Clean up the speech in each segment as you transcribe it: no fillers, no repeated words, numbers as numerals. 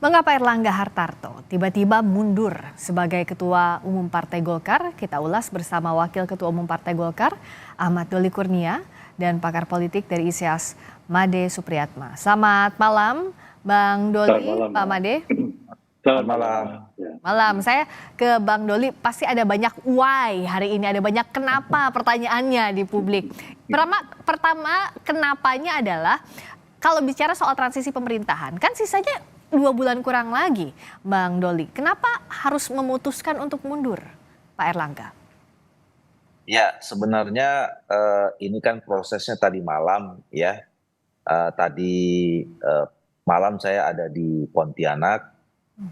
Mengapa Erlangga Hartarto tiba-tiba mundur sebagai Ketua Umum Partai Golkar? Kita ulas bersama Wakil Ketua Umum Partai Golkar, Ahmad Doli Kurnia, dan pakar politik dari ISEAS, Made Supriyatma. Selamat malam, Bang Doli, malam, Pak Made. Selamat malam. Malam, saya ke Bang Doli, pasti ada banyak why hari ini, ada banyak kenapa pertanyaannya di publik. Pertama kenapanya adalah, kalau bicara soal transisi pemerintahan, kan sisanya 2 bulan kurang lagi, Bang Doli. Kenapa harus memutuskan untuk mundur, Pak Erlangga? Ya, sebenarnya ini kan prosesnya tadi malam ya. Tadi malam saya ada di Pontianak,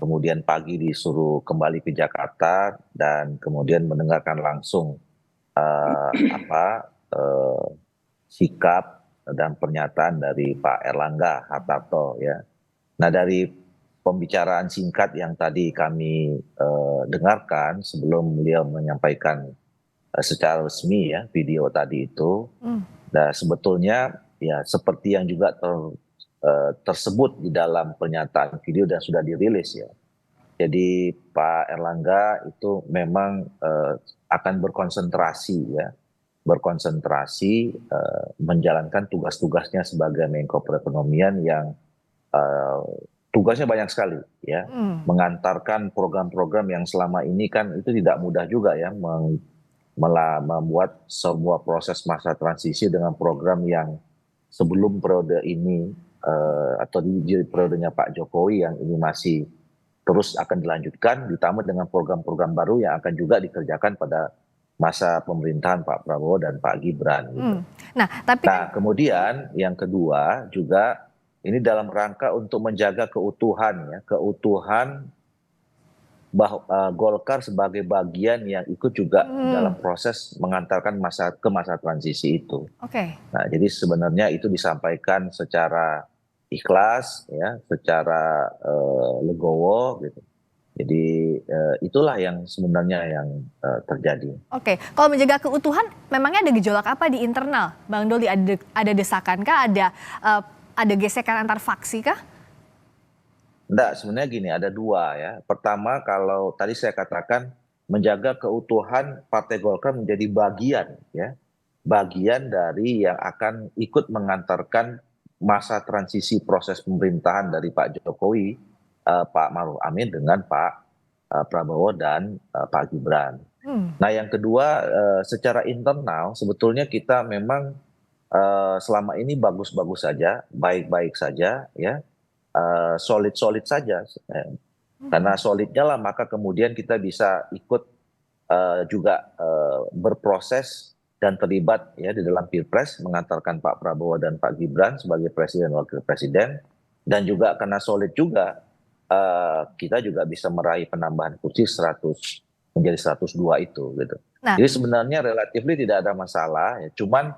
kemudian pagi disuruh kembali ke Jakarta dan kemudian mendengarkan langsung sikap dan pernyataan dari Pak Erlangga Hartarto ya. Nah, dari pembicaraan singkat yang tadi kami dengarkan sebelum beliau menyampaikan secara resmi ya video tadi itu, nah sebetulnya ya seperti yang juga tersebut di dalam pernyataan video dan sudah dirilis ya. Jadi Pak Erlangga itu memang akan berkonsentrasi menjalankan tugas-tugasnya sebagai Menko Perekonomian yang tugasnya banyak sekali ya, mengantarkan program-program yang selama ini kan itu tidak mudah juga ya, membuat sebuah proses masa transisi dengan program yang sebelum periode ini atau di periodenya Pak Jokowi yang ini masih terus akan dilanjutkan, ditambah dengan program-program baru yang akan juga dikerjakan pada masa pemerintahan Pak Prabowo dan Pak Gibran. Gitu. Nah, kemudian yang kedua juga ini dalam rangka untuk menjaga keutuhan Golkar sebagai bagian yang ikut juga dalam proses mengantarkan masa transisi itu. Nah, jadi sebenarnya itu disampaikan secara ikhlas ya, secara legowo gitu. Jadi itulah yang sebenarnya yang terjadi. Kalau menjaga keutuhan, memangnya ada gejolak apa di internal, Bang Doli? Ada desakan kah? Ada gesekan antar faksi kah? Enggak, sebenarnya gini, ada dua ya. Pertama, kalau tadi saya katakan menjaga keutuhan Partai Golkar menjadi bagian dari yang akan ikut mengantarkan masa transisi proses pemerintahan dari Pak Jokowi, Pak Maruf Amin dengan Pak Prabowo dan Pak Gibran. Nah, yang kedua, secara internal sebetulnya kita memang selama ini bagus-bagus saja, baik-baik saja ya. Solid-solid saja, karena solidnya lah maka kemudian kita bisa ikut juga berproses dan terlibat ya di dalam Pilpres mengantarkan Pak Prabowo dan Pak Gibran sebagai presiden dan wakil presiden, dan juga karena solid juga kita juga bisa meraih penambahan kursi 100 menjadi 102 itu gitu. Jadi sebenarnya relatif tidak ada masalah ya, cuman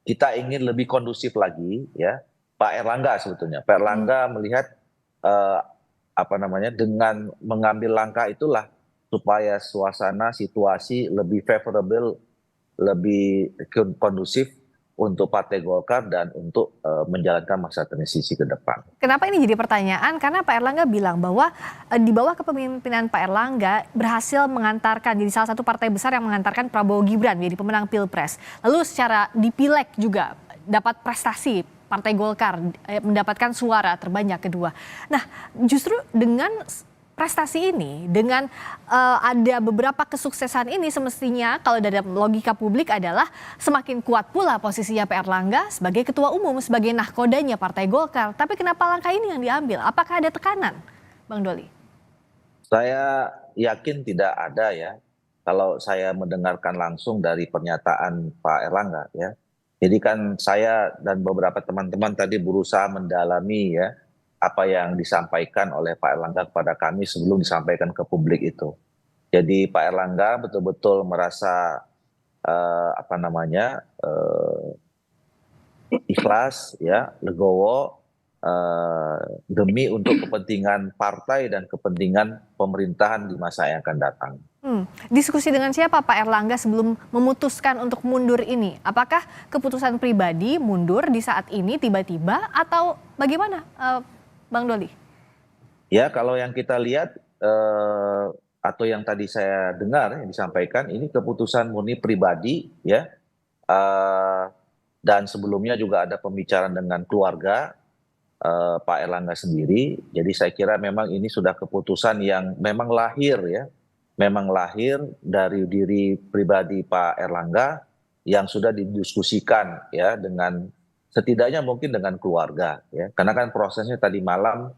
kita ingin lebih kondusif lagi ya. Pak Erlangga sebetulnya, Pak Erlangga melihat dengan mengambil langkah itulah supaya suasana situasi lebih favorable, lebih kondusif untuk Partai Golkar dan untuk menjalankan masa transisi ke depan. Kenapa ini jadi pertanyaan? Karena Pak Erlangga bilang bahwa di bawah kepemimpinan Pak Erlangga berhasil mengantarkan, jadi salah satu partai besar yang mengantarkan Prabowo Gibran menjadi pemenang Pilpres. Lalu secara di Pileg juga dapat prestasi, Partai Golkar mendapatkan suara terbanyak kedua. Nah, justru dengan prestasi ini, dengan ada beberapa kesuksesan ini, semestinya kalau dalam logika publik adalah semakin kuat pula posisinya Pak Erlangga sebagai ketua umum, sebagai nahkodanya Partai Golkar. Tapi kenapa langkah ini yang diambil? Apakah ada tekanan, Bang Doli? Saya yakin tidak ada ya, kalau saya mendengarkan langsung dari pernyataan Pak Erlangga ya. Jadi kan saya dan beberapa teman-teman tadi berusaha mendalami ya apa yang disampaikan oleh Pak Erlangga kepada kami sebelum disampaikan ke publik itu. Jadi Pak Erlangga betul-betul merasa ikhlas ya, legowo demi untuk kepentingan partai dan kepentingan pemerintahan di masa yang akan datang. Diskusi dengan siapa Pak Erlangga sebelum memutuskan untuk mundur ini? Apakah keputusan pribadi mundur di saat ini tiba-tiba atau bagaimana Bang Doli? Ya, kalau yang kita lihat atau yang tadi saya dengar yang disampaikan, ini keputusan murni pribadi, ya. Eh, dan sebelumnya juga ada pembicaraan dengan keluarga Pak Erlangga sendiri. Jadi saya kira memang ini sudah keputusan yang memang lahir, ya, memang lahir dari diri pribadi Pak Erlangga yang sudah didiskusikan, ya, dengan setidaknya mungkin dengan keluarga, ya. Karena kan prosesnya tadi malam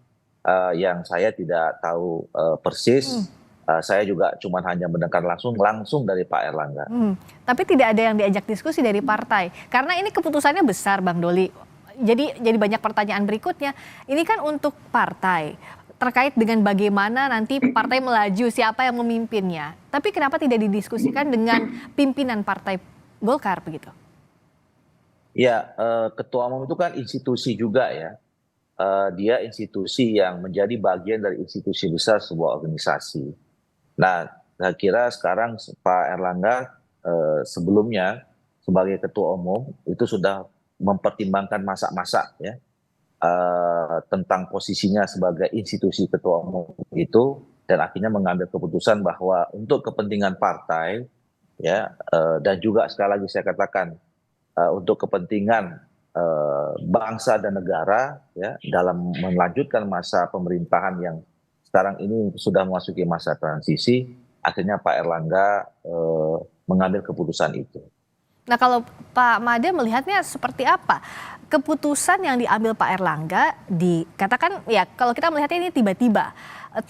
yang saya tidak tahu persis. Saya juga cuma hanya mendengar langsung dari Pak Erlangga. Tapi tidak ada yang diajak diskusi dari partai. Karena ini keputusannya besar, Bang Doli. Jadi banyak pertanyaan berikutnya. Ini kan untuk partai terkait dengan bagaimana nanti partai melaju, siapa yang memimpinnya. Tapi kenapa tidak didiskusikan dengan pimpinan partai Golkar begitu? Ya, ketua umum itu kan institusi juga, ya. Dia institusi yang menjadi bagian dari institusi besar sebuah organisasi. Nah, saya kira sekarang Pak Erlangga sebelumnya sebagai ketua umum itu sudah mempertimbangkan masak-masak, ya, tentang posisinya sebagai institusi ketua umum itu, dan akhirnya mengambil keputusan bahwa untuk kepentingan partai, ya, dan juga sekali lagi saya katakan untuk kepentingan bangsa dan negara, ya, dalam melanjutkan masa pemerintahan yang sekarang ini sudah memasuki masa transisi, akhirnya Pak Erlangga mengambil keputusan itu. Nah, kalau Pak Made melihatnya seperti apa? Keputusan yang diambil Pak Erlangga dikatakan, ya kalau kita melihatnya ini tiba-tiba,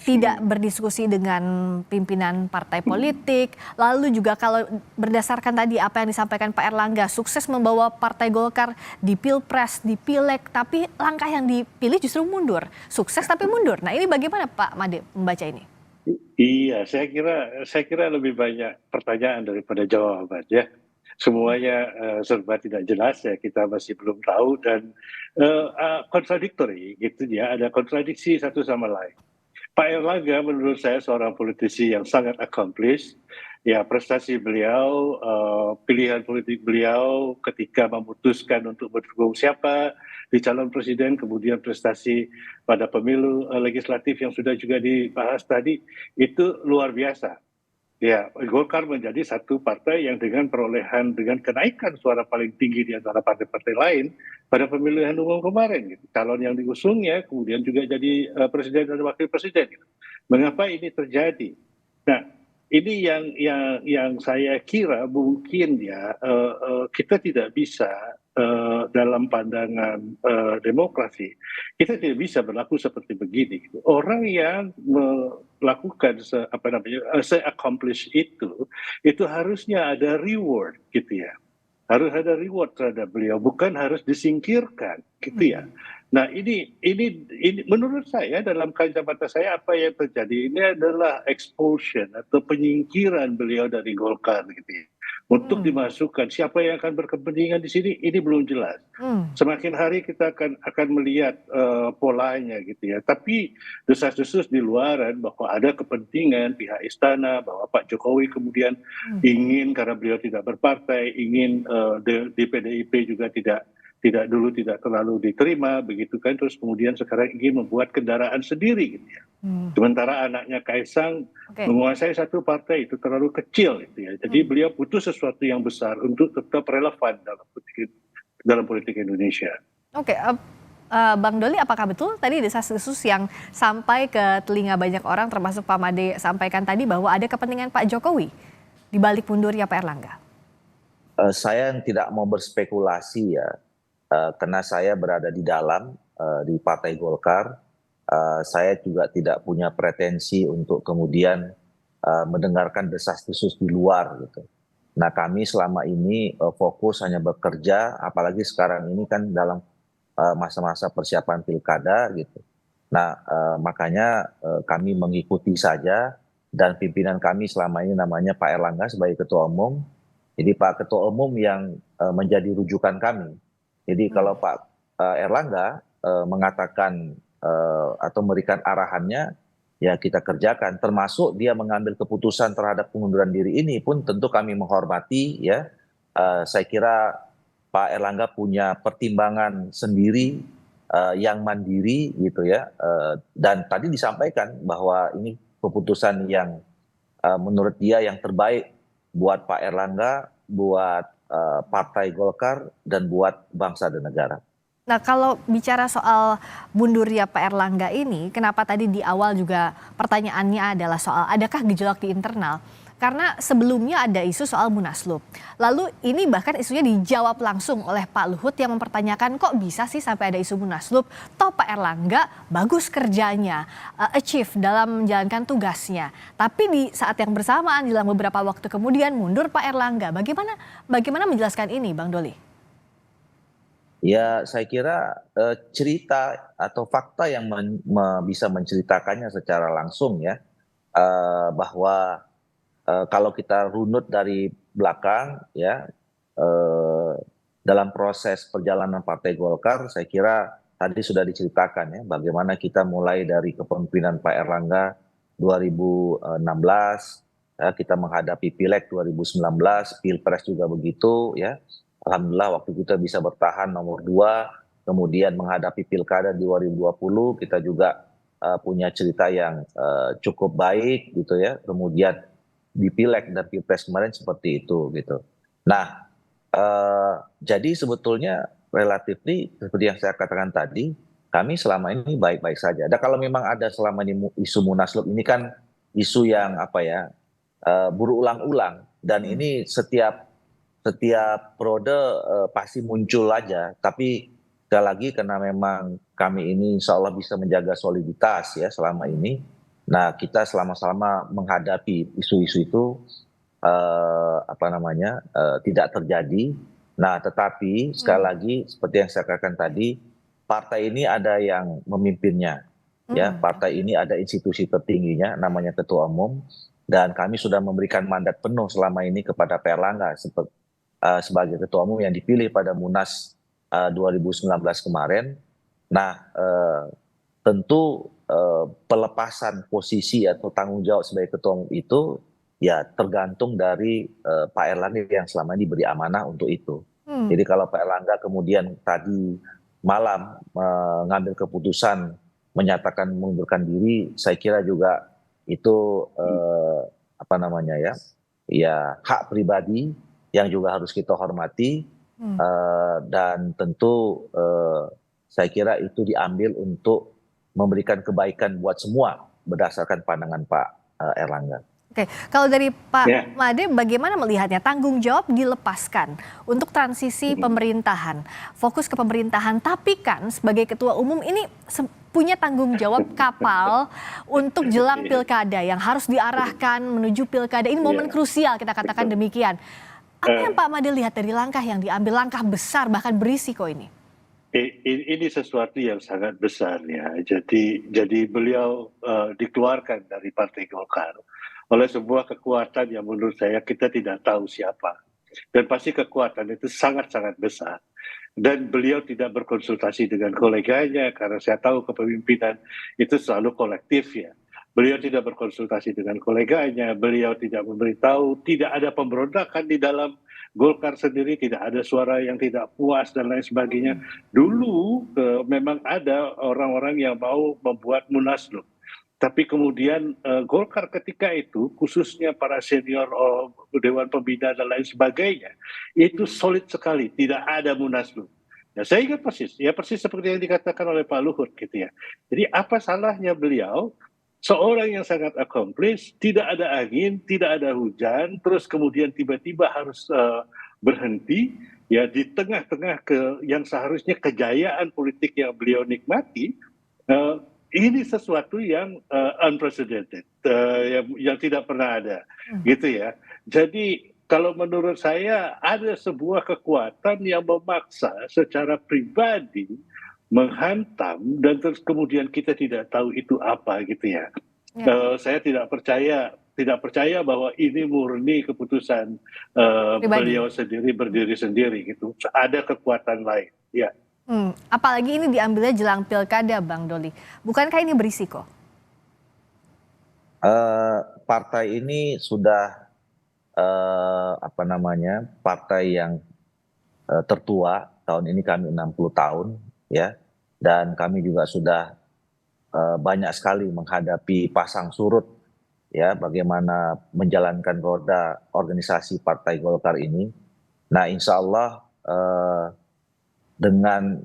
tidak berdiskusi dengan pimpinan partai politik, lalu juga kalau berdasarkan tadi apa yang disampaikan Pak Erlangga, sukses membawa Partai Golkar di Pilpres, di Pileg, tapi langkah yang dipilih justru mundur. Sukses tapi mundur. Nah, ini bagaimana Pak Made membaca ini? Iya, saya kira lebih banyak pertanyaan daripada jawaban, ya. Semuanya serba tidak jelas, ya, kita masih belum tahu, dan kontradiktori gitu, ya, ada kontradiksi satu sama lain. Pak Erlangga menurut saya seorang politisi yang sangat accomplished, ya, prestasi beliau, pilihan politik beliau ketika memutuskan untuk mendukung siapa di calon presiden, kemudian prestasi pada pemilu legislatif yang sudah juga dibahas tadi, itu luar biasa. Ya, Golkar menjadi satu partai yang dengan perolehan, dengan kenaikan suara paling tinggi di antara partai-partai lain pada pemilihan umum kemarin. Gitu. Calon yang diusungnya kemudian juga jadi presiden dan wakil presiden. Gitu. Mengapa ini terjadi? Nah, ini yang saya kira mungkin, ya, kita tidak bisa dalam pandangan demokrasi, kita tidak bisa berlaku seperti begini. Gitu. Orang yang melakukan se-accomplish itu harusnya ada reward, gitu, ya. Harus ada reward terhadap beliau, bukan harus disingkirkan, gitu, ya. Nah, ini menurut saya, dalam kacamata saya, apa yang terjadi ini adalah expulsion atau penyingkiran beliau dari Golkar, gitu, ya. Untuk dimasukkan siapa yang akan berkepentingan di sini, ini belum jelas. Semakin hari kita akan melihat polanya, gitu, ya. Tapi desas-desus di luaran bahwa ada kepentingan pihak istana, bahwa Pak Jokowi kemudian ingin, karena beliau tidak berpartai, ingin di PDIP juga tidak terlalu diterima, begitu kan, terus kemudian sekarang ingin membuat kendaraan sendiri, gitu, ya. Sementara anaknya Kaisang menguasai satu partai itu terlalu kecil, gitu, ya. Jadi beliau butuh sesuatu yang besar untuk tetap relevan dalam politik Indonesia. Oke, Bang Doli, apakah betul tadi desas-desus yang sampai ke telinga banyak orang, termasuk Pak Made sampaikan tadi, bahwa ada kepentingan Pak Jokowi di balik mundurnya Pak Erlangga? Saya tidak mau berspekulasi, ya, karena saya berada di dalam di Partai Golkar. Saya juga tidak punya pretensi untuk kemudian mendengarkan desas-desus di luar, gitu. Nah, kami selama ini fokus hanya bekerja, apalagi sekarang ini kan dalam masa-masa persiapan pilkada, gitu. Nah, makanya kami mengikuti saja, dan pimpinan kami selama ini namanya Pak Erlangga sebagai ketua umum. Jadi Pak Ketua Umum yang menjadi rujukan kami. Jadi kalau Pak Erlangga mengatakan atau memberikan arahannya, ya kita kerjakan. Termasuk dia mengambil keputusan terhadap pengunduran diri ini pun tentu kami menghormati, ya. Saya kira Pak Erlangga punya pertimbangan sendiri yang mandiri gitu ya. Dan tadi disampaikan bahwa ini keputusan yang menurut dia yang terbaik buat Pak Erlangga, buat Partai Golkar, dan buat bangsa dan negara. Nah, kalau bicara soal mundurnya Pak Erlangga ini, kenapa tadi di awal juga pertanyaannya adalah soal adakah gejolak di internal? Karena sebelumnya ada isu soal Munaslup. Lalu ini bahkan isunya dijawab langsung oleh Pak Luhut yang mempertanyakan kok bisa sih sampai ada isu Munaslup? Toh Pak Erlangga bagus kerjanya, achieve dalam menjalankan tugasnya. Tapi di saat yang bersamaan dalam beberapa waktu kemudian mundur Pak Erlangga. Bagaimana menjelaskan ini, Bang Doli? Ya, saya kira cerita atau fakta yang bisa menceritakannya secara langsung ya, bahwa kalau kita runut dari belakang ya, dalam proses perjalanan Partai Golkar, saya kira tadi sudah diceritakan ya, bagaimana kita mulai dari kepemimpinan Pak Erlangga 2016, ya, kita menghadapi Pileg 2019, Pilpres juga begitu ya. Alhamdulillah waktu kita bisa bertahan nomor 2, kemudian menghadapi Pilkada 2020 kita juga punya cerita yang cukup baik gitu ya. Kemudian di Pileg dan Pilpres kemarin seperti itu gitu. Nah, jadi sebetulnya relatif seperti yang saya katakan tadi, kami selama ini baik-baik saja. Dan kalau memang ada selama ini isu Munaslup, ini kan isu yang apa ya, berulang-ulang, dan ini setiap periode pasti muncul aja. Tapi sekali lagi karena memang kami ini insya Allah bisa menjaga soliditas ya selama ini. Nah, kita selama-selama menghadapi isu-isu itu tidak terjadi. Nah, tetapi sekali lagi seperti yang saya katakan tadi, partai ini ada yang memimpinnya. Ya, partai ini ada institusi tertingginya namanya Ketua Umum, dan kami sudah memberikan mandat penuh selama ini kepada Pak Erlangga sebagai Ketua Umum yang dipilih pada Munas 2019 kemarin. Nah, tentu pelepasan posisi atau tanggung jawab sebagai Ketua Umum itu ya tergantung dari Pak Erlangga yang selama ini diberi amanah untuk itu. Jadi kalau Pak Erlangga kemudian tadi malam mengambil keputusan menyatakan mengundurkan diri, saya kira juga itu hak pribadi yang juga harus kita hormati, dan tentu saya kira itu diambil untuk memberikan kebaikan buat semua berdasarkan pandangan Pak Erlangga. Oke, kalau dari Pak Made bagaimana melihatnya? Tanggung jawab dilepaskan untuk transisi pemerintahan, fokus ke pemerintahan, tapi kan sebagai Ketua Umum ini punya tanggung jawab kapal untuk jelang pilkada yang harus diarahkan menuju pilkada. Ini momen krusial, kita katakan demikian. Apa yang Pak Made lihat dari langkah yang diambil, langkah besar bahkan berisiko ini? Ini sesuatu yang sangat besar ya. Jadi beliau dikeluarkan dari Partai Golkar oleh sebuah kekuatan yang menurut saya kita tidak tahu siapa. Dan pasti kekuatan itu sangat-sangat besar. Dan beliau tidak berkonsultasi dengan koleganya karena saya tahu kepemimpinan itu selalu kolektif ya. Beliau tidak berkonsultasi dengan koleganya, beliau tidak memberitahu, tidak ada pemberontakan di dalam Golkar sendiri, tidak ada suara yang tidak puas dan lain sebagainya. Dulu memang ada orang-orang yang mau membuat Munaslup. Tapi kemudian Golkar ketika itu, khususnya para senior Dewan Pembina dan lain sebagainya, itu solid sekali, tidak ada Munaslup. Ya, saya ingat persis seperti yang dikatakan oleh Pak Luhut gitu ya. Jadi apa salahnya beliau, seorang yang sangat accomplished, tidak ada angin, tidak ada hujan, terus kemudian tiba-tiba harus berhenti ya di tengah-tengah yang seharusnya kejayaan politik yang beliau nikmati. Ini sesuatu yang unprecedented, yang tidak pernah ada, gitu ya. Jadi kalau menurut saya ada sebuah kekuatan yang memaksa secara pribadi menghantam dan terus kemudian kita tidak tahu itu apa gitu ya. Saya tidak percaya bahwa ini murni keputusan beliau sendiri berdiri sendiri gitu. Ada kekuatan lain, ya. Apalagi ini diambilnya jelang pilkada, Bang Doli. Bukankah ini berisiko? Partai ini sudah partai yang tertua. Tahun ini kami 60 tahun, ya. dan kami juga sudah banyak sekali menghadapi pasang surut ya bagaimana menjalankan roda organisasi Partai Golkar ini. Nah, insya Allah dengan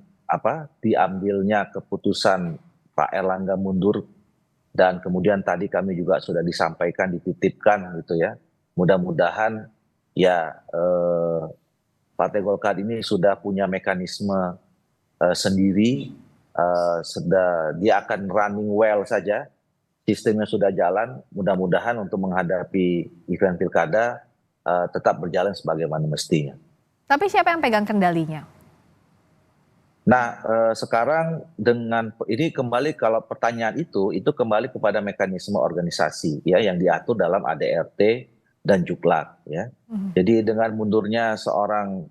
diambilnya keputusan Pak Erlangga mundur dan kemudian tadi kami juga sudah disampaikan, dititipkan gitu ya. Mudah-mudahan ya Partai Golkar ini sudah punya mekanisme sendiri, dia akan running well saja, sistemnya sudah jalan, mudah-mudahan untuk menghadapi event pilkada tetap berjalan sebagaimana mestinya. Tapi siapa yang pegang kendalinya? Nah, sekarang dengan ini kembali kalau pertanyaan itu kembali kepada mekanisme organisasi ya yang diatur dalam ADRT dan Juklak ya. Jadi dengan mundurnya seorang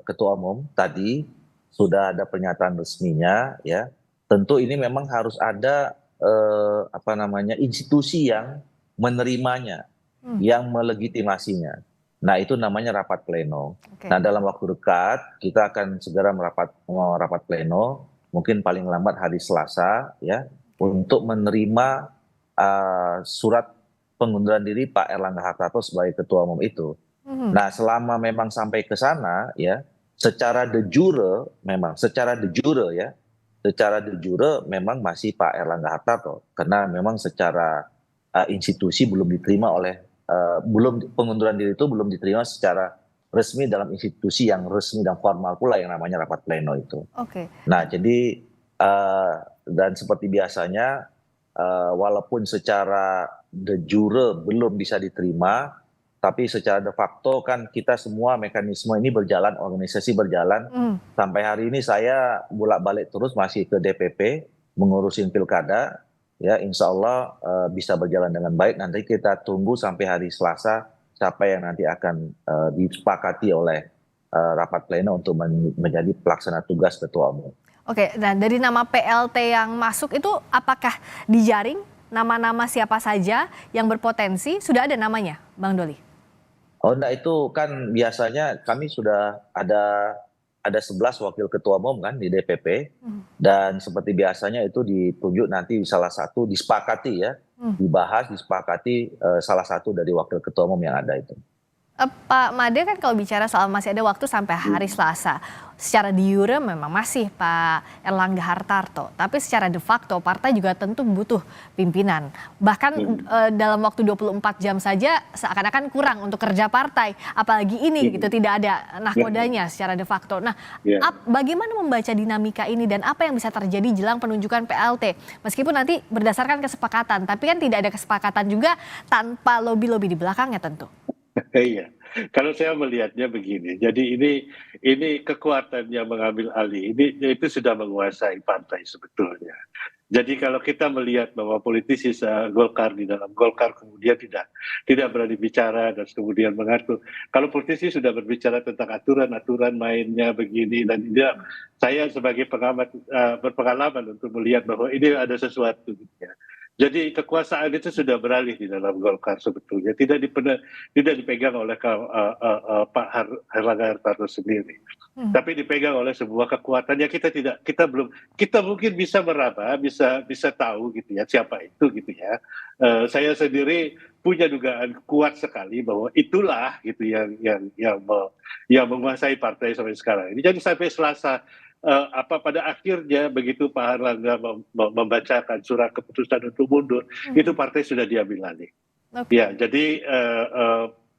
ketua umum tadi sudah ada pernyataan resminya ya. Tentu ini memang harus ada institusi yang menerimanya, yang melegitimasinya. Nah, itu namanya rapat pleno. Okay. Nah, dalam waktu dekat kita akan segera merapat pleno, mungkin paling lambat hari Selasa ya, untuk menerima surat pengunduran diri Pak Erlangga Hartarto sebagai ketua umum itu. Nah, selama memang sampai ke sana ya, secara de jure memang masih Pak Erlangga Hartarto karena memang secara institusi belum diterima oleh pengunduran diri itu belum diterima secara resmi dalam institusi yang resmi dan formal pula yang namanya rapat pleno itu. Oke. Nah, jadi dan seperti biasanya walaupun secara de jure belum bisa diterima, tapi secara de facto kan kita semua mekanisme ini berjalan, organisasi berjalan. Sampai hari ini saya bolak-balik terus masih ke DPP mengurusin pilkada. Ya, insya Allah bisa berjalan dengan baik. Nanti kita tunggu sampai hari Selasa siapa yang nanti akan disepakati oleh rapat pleno untuk menjadi pelaksana tugas ketua umum. Oke, nah dari nama PLT yang masuk itu apakah dijaring nama-nama siapa saja yang berpotensi? Sudah ada namanya, Bang Doli? Oh, enggak, itu kan biasanya kami sudah ada 11 wakil ketua umum kan di DPP dan seperti biasanya itu ditunjuk nanti salah satu disepakati ya, dibahas disepakati salah satu dari wakil ketua umum yang ada itu. Pak Made kan kalau bicara soal masih ada waktu sampai hari Selasa, secara de jure memang masih Pak Erlangga Hartarto, tapi secara de facto partai juga tentu butuh pimpinan. Bahkan dalam waktu 24 jam saja seakan-akan kurang untuk kerja partai, apalagi ini gitu tidak ada nahkodanya secara de facto. Nah, bagaimana membaca dinamika ini dan apa yang bisa terjadi jelang penunjukan PLT? Meskipun nanti berdasarkan kesepakatan, tapi kan tidak ada kesepakatan juga tanpa lobby-lobby di belakangnya tentu. Iya, kalau saya melihatnya begini, jadi ini kekuatan yang mengambil alih ini itu sudah menguasai partai sebetulnya. Jadi kalau kita melihat bahwa politisi Golkar di dalam Golkar kemudian tidak berani bicara dan kemudian mengatur. Kalau politisi sudah berbicara tentang aturan-aturan mainnya begini dan tidak, saya sebagai pengamat berpengalaman untuk melihat bahwa ini ada sesuatu. Ya. Jadi kekuasaan itu sudah beralih di dalam Golkar sebetulnya, tidak dipegang oleh Pak Erlangga Hartarto sendiri, tapi dipegang oleh sebuah kekuatan yang kita mungkin bisa meraba, bisa tahu gitu ya siapa itu gitu ya. Saya sendiri punya dugaan kuat sekali bahwa itulah gitu yang menguasai partai sampai sekarang ini. Jadi sampai Selasa pada akhirnya begitu Pak Erlangga membacakan surat keputusan untuk mundur, itu partai sudah diambil alih. Ya, jadi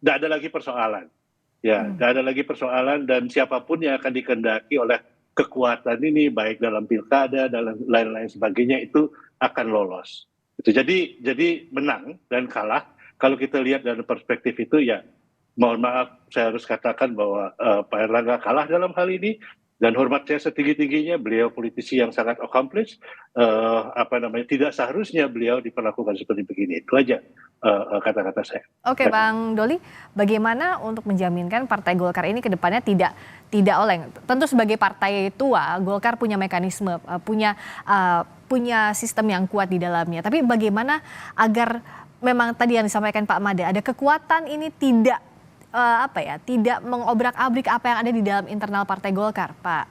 tidak ada lagi persoalan. Ya, tidak ada lagi persoalan dan siapapun yang akan dikehendaki oleh kekuatan ini, baik dalam pilkada dan lain-lain sebagainya itu akan lolos. Itu jadi menang dan kalah. Kalau kita lihat dari perspektif itu ya, mohon maaf saya harus katakan bahwa Pak Erlangga kalah dalam hal ini. Dan hormat saya setinggi-tingginya, beliau politisi yang sangat accomplished, tidak seharusnya beliau diperlakukan seperti begini. Itu aja kata-kata saya. Oke, Bang Doli, bagaimana untuk menjaminkan Partai Golkar ini ke depannya tidak oleng? Tentu sebagai partai tua, Golkar punya mekanisme, punya sistem yang kuat di dalamnya. Tapi bagaimana agar memang tadi yang disampaikan Pak Made, ada kekuatan ini tidak mengobrak-abrik apa yang ada di dalam internal Partai Golkar, Pak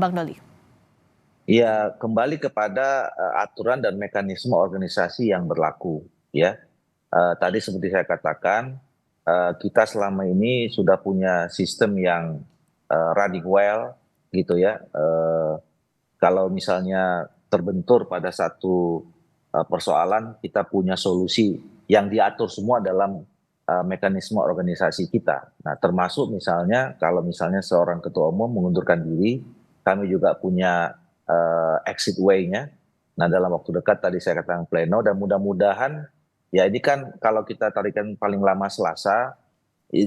Bang Doli? Ya, kembali kepada aturan dan mekanisme organisasi yang berlaku, ya. Tadi seperti saya katakan, kita selama ini sudah punya sistem yang running well, gitu ya. Kalau misalnya terbentur pada satu persoalan, kita punya solusi yang diatur semua dalam mekanisme organisasi kita. Nah, termasuk misalnya kalau misalnya seorang ketua umum mengundurkan diri, kami juga punya exit way-nya. Nah, dalam waktu dekat tadi saya katakan pleno, dan mudah-mudahan ya ini kan kalau kita tarikan paling lama Selasa,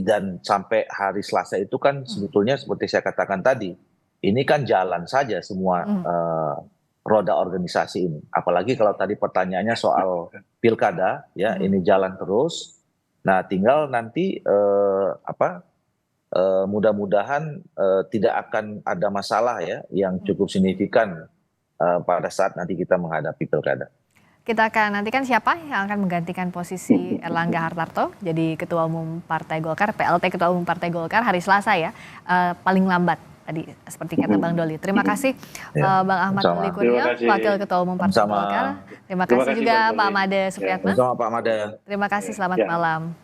dan sampai hari Selasa itu kan sebetulnya seperti saya katakan tadi, ini kan jalan saja semua roda organisasi ini. Apalagi kalau tadi pertanyaannya soal pilkada, ya ini jalan terus. Nah, tinggal nanti mudah-mudahan tidak akan ada masalah ya yang cukup signifikan pada saat nanti kita menghadapi pilkada. Kita akan nantikan siapa yang akan menggantikan posisi Erlangga Hartarto jadi Ketua Umum Partai Golkar, PLT Ketua Umum Partai Golkar hari Selasa ya, paling lambat tadi seperti kata Bang Doli. Terima kasih Bang Ahmad Doli Kurnia, Wakil Ketua Umum Partai Golkar. Terima kasih juga Pak Made Supyatna. Sama Pak Made. Terima kasih, selamat malam.